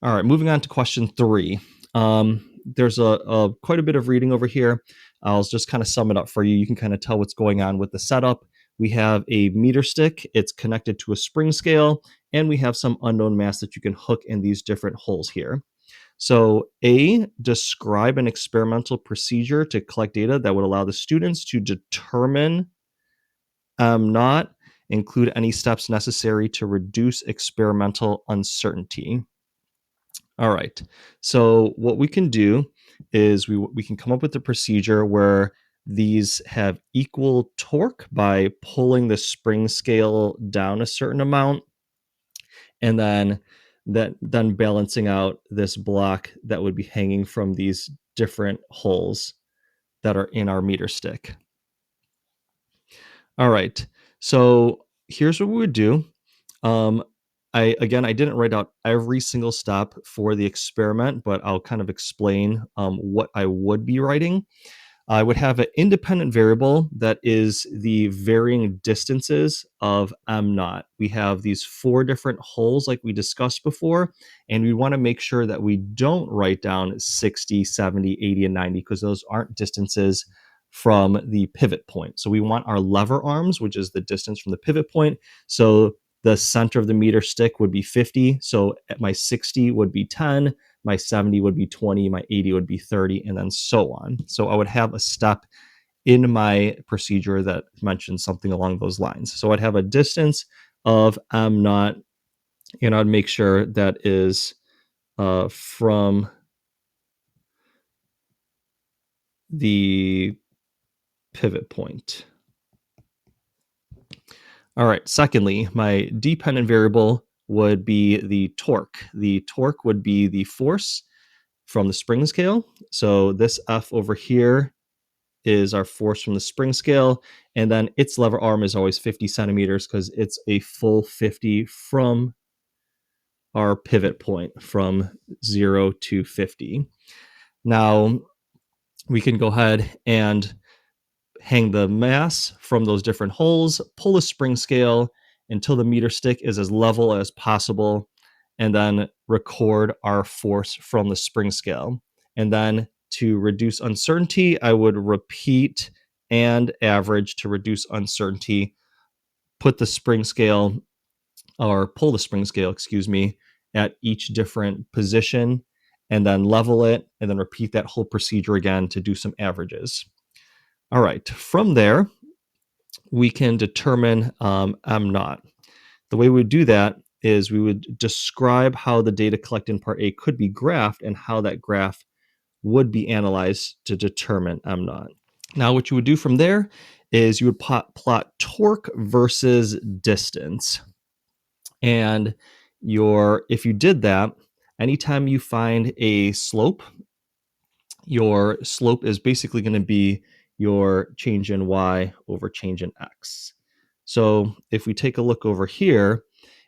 All right, moving on to question 3. There's quite a bit of reading over here. I'll just kind of sum it up for you. You can kind of tell what's going on with the setup. We have a meter stick. It's connected to a spring scale, and we have some unknown mass that you can hook in these different holes here. So A, describe an experimental procedure to collect data that would allow the students to determine not include any steps necessary to reduce experimental uncertainty. All right. So what we can do is we can come up with a procedure where these have equal torque by pulling the spring scale down a certain amount, and then balancing out this block that would be hanging from these different holes that are in our meter stick. All right. So here's what we would do. Um, I didn't write out every single step for the experiment, but I'll kind of explain what I would be writing. I would have an independent variable that is the varying distances of m naught. We have these 4 different holes like we discussed before, and we want to make sure that we don't write down 60, 70, 80, and 90 because those aren't distances from the pivot point. So we want our lever arms, which is the distance from the pivot point. So the center of the meter stick would be 50. So at my 60 would be 10, my 70 would be 20, my 80 would be 30, and then so on. So I would have a step in my procedure that mentions something along those lines. So I'd have a distance of m naught, and I'd make sure that is from the pivot point. All right, secondly, my dependent variable would be the torque. The torque would be the force from the spring scale. So this F over here is our force from the spring scale, and then its lever arm is always 50 centimeters because it's a full 50 from our pivot point from 0 to 50. Now we can go ahead and hang the mass from those different holes, pull the spring scale until the meter stick is as level as possible, and then record our force from the spring scale. And then to reduce uncertainty, I would repeat and average to reduce uncertainty, put the spring scale or pull the spring scale, excuse me, at each different position, and then level it, and then repeat that whole procedure again to do some averages. All right, from there, we can determine m naught. The way we would do that is we would describe how the data collected in part A could be graphed and how that graph would be analyzed to determine m naught. Now, what you would do from there is you would plot torque versus distance. And if you did that, anytime you find a slope, your slope is basically going to be your change in y over change in x. So if we take a look over here,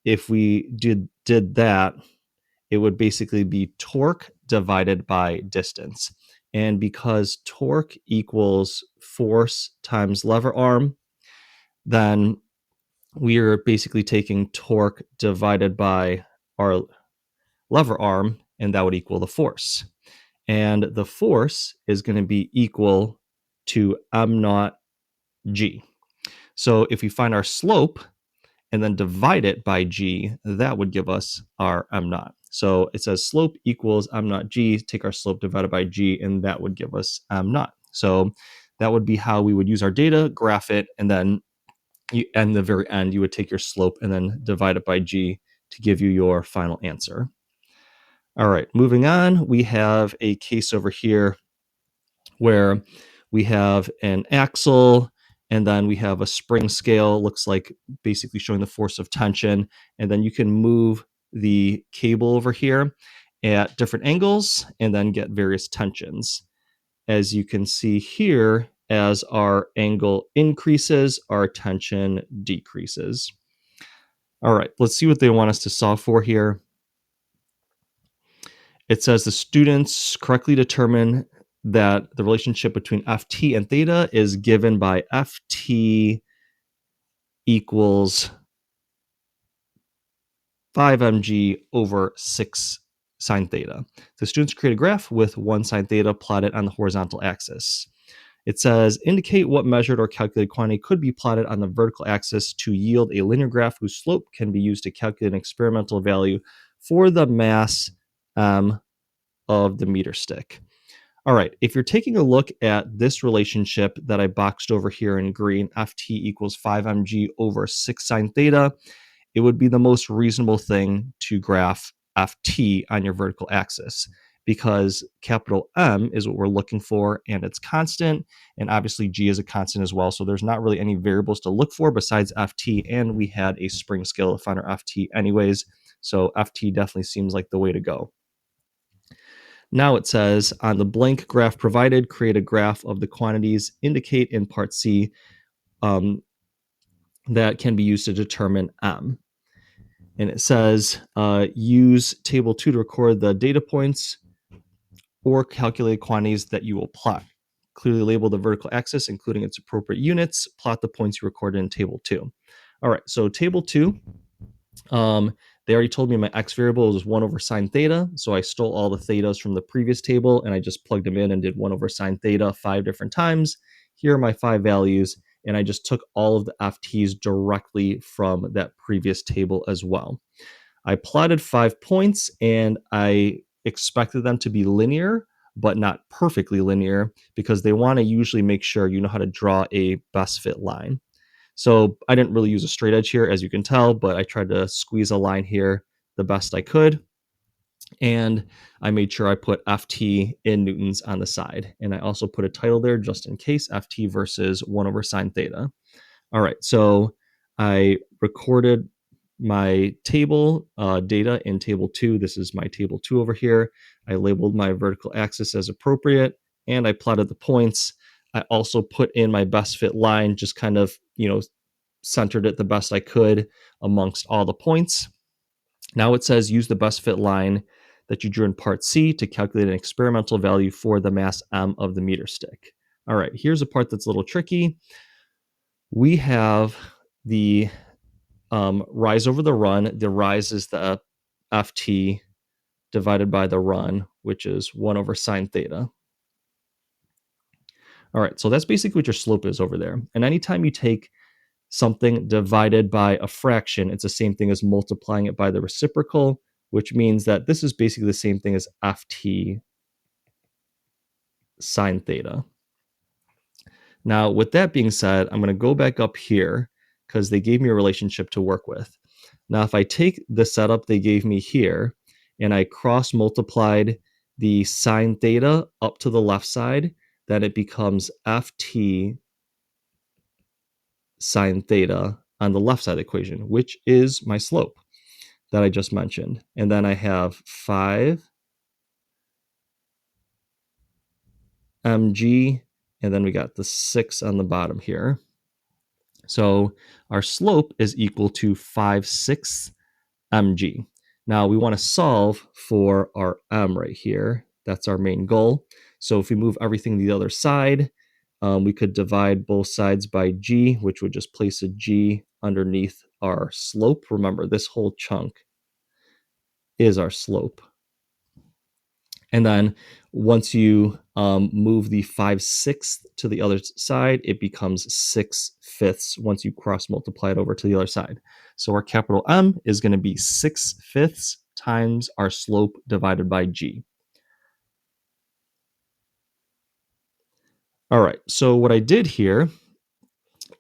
if we did that, it would basically be torque divided by distance. And because torque equals force times lever arm, then we are basically taking torque divided by our lever arm, and that would equal the force. And the force is going to be equal to m naught g. So if we find our slope and then divide it by g, that would give us our m naught. So it says slope equals m naught g, take our slope divided by g, and that would give us m naught. So that would be how we would use our data, graph it, and then at the very end, you would take your slope and then divide it by g to give you your final answer. All right, moving on, we have a case over here where we have an axle, and then we have a spring scale, looks like basically showing the force of tension, and then you can move the cable over here at different angles and then get various tensions. As you can see here, as our angle increases, our tension decreases. All right, let's see what they want us to solve for here. It says the students correctly determine that the relationship between ft and theta is given by ft equals 5 mg over 6 sine theta. The students create a graph with 1 sine theta plotted on the horizontal axis. It says, indicate what measured or calculated quantity could be plotted on the vertical axis to yield a linear graph whose slope can be used to calculate an experimental value for the mass of the meter stick. All right, if you're taking a look at this relationship that I boxed over here in green, Ft equals 5 mg over 6 sine theta, it would be the most reasonable thing to graph Ft on your vertical axis, because capital M is what we're looking for and it's constant, and obviously G is a constant as well, so there's not really any variables to look for besides Ft, and we had a spring scale to find our Ft anyways, so Ft definitely seems like the way to go. Now it says, on the blank graph provided, create a graph of the quantities indicate in part C that can be used to determine M. And it says, use table 2 to record the data points or calculate quantities that you will plot. Clearly label the vertical axis, including its appropriate units. Plot the points you recorded in table 2. All right, so table 2, they already told me my x variable was 1 over sine theta, so I stole all the thetas from the previous table and I just plugged them in and did 1 over sine theta 5 different times. Here are my 5 values, and I just took all of the FTs directly from that previous table as well. I plotted 5 points and I expected them to be linear, but not perfectly linear, because they want to usually make sure you know how to draw a best fit line. So I didn't really use a straight edge here, as you can tell, but I tried to squeeze a line here the best I could. And I made sure I put FT in newtons on the side. And I also put a title there just in case, FT versus 1 over sine theta. All right, so I recorded my table data in table 2. This is my table 2 over here. I labeled my vertical axis as appropriate, and I plotted the points. I also put in my best fit line, just kind of, centered it the best I could amongst all the points. Now it says use the best fit line that you drew in part C to calculate an experimental value for the mass M of the meter stick. All right, here's a part that's a little tricky. We have the rise over the run. The rise is the Ft divided by the run, which is 1 over sine theta. All right, so that's basically what your slope is over there. And anytime you take something divided by a fraction, it's the same thing as multiplying it by the reciprocal, which means that this is basically the same thing as Ft sine theta. Now, with that being said, I'm going to go back up here because they gave me a relationship to work with. Now, if I take the setup they gave me here and I cross multiplied the sine theta up to the left side, then it becomes Ft sine theta on the left side of the equation, which is my slope that I just mentioned. And then I have 5 mg, and then we got the 6 on the bottom here. So our slope is equal to 5/6 mg. Now we want to solve for our m right here. That's our main goal. So if we move everything to the other side, we could divide both sides by g, which would just place a g underneath our slope. Remember, this whole chunk is our slope. And then once you move the 5/6 to the other side, it becomes 6/5 once you cross multiply it over to the other side. So our capital M is going to be 6/5 times our slope divided by G. All right, so what I did here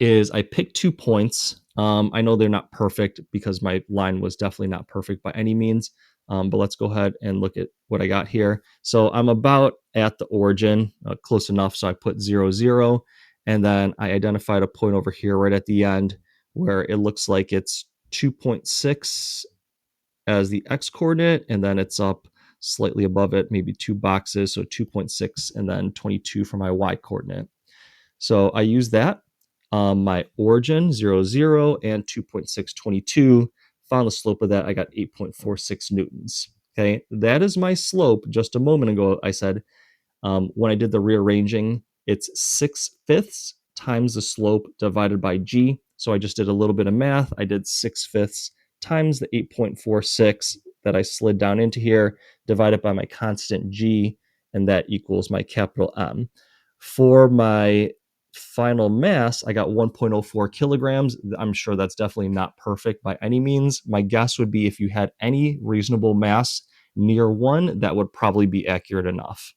is I picked 2 points. I know they're not perfect because my line was definitely not perfect by any means. But let's go ahead and look at what I got here. So I'm about at the origin, close enough. So I put 0, 0. And then I identified a point over here right at the end where it looks like it's 2.6 as the x coordinate. And then it's up slightly above it, maybe 2 boxes. So 2.6 and then 22 for my y coordinate. So I use that. My origin 0, 0 and 2.622. Found the slope of that. I got 8.46 newtons. Okay, that is my slope. Just a moment ago, I said when I did the rearranging, it's 6/5 times the slope divided by g. So I just did a little bit of math. I did 6/5 times the 8.46. that I slid down into here, divide it by my constant G, and that equals my capital M. For my final mass, I got 1.04 kilograms. I'm sure that's definitely not perfect by any means. My guess would be if you had any reasonable mass near one, that would probably be accurate enough.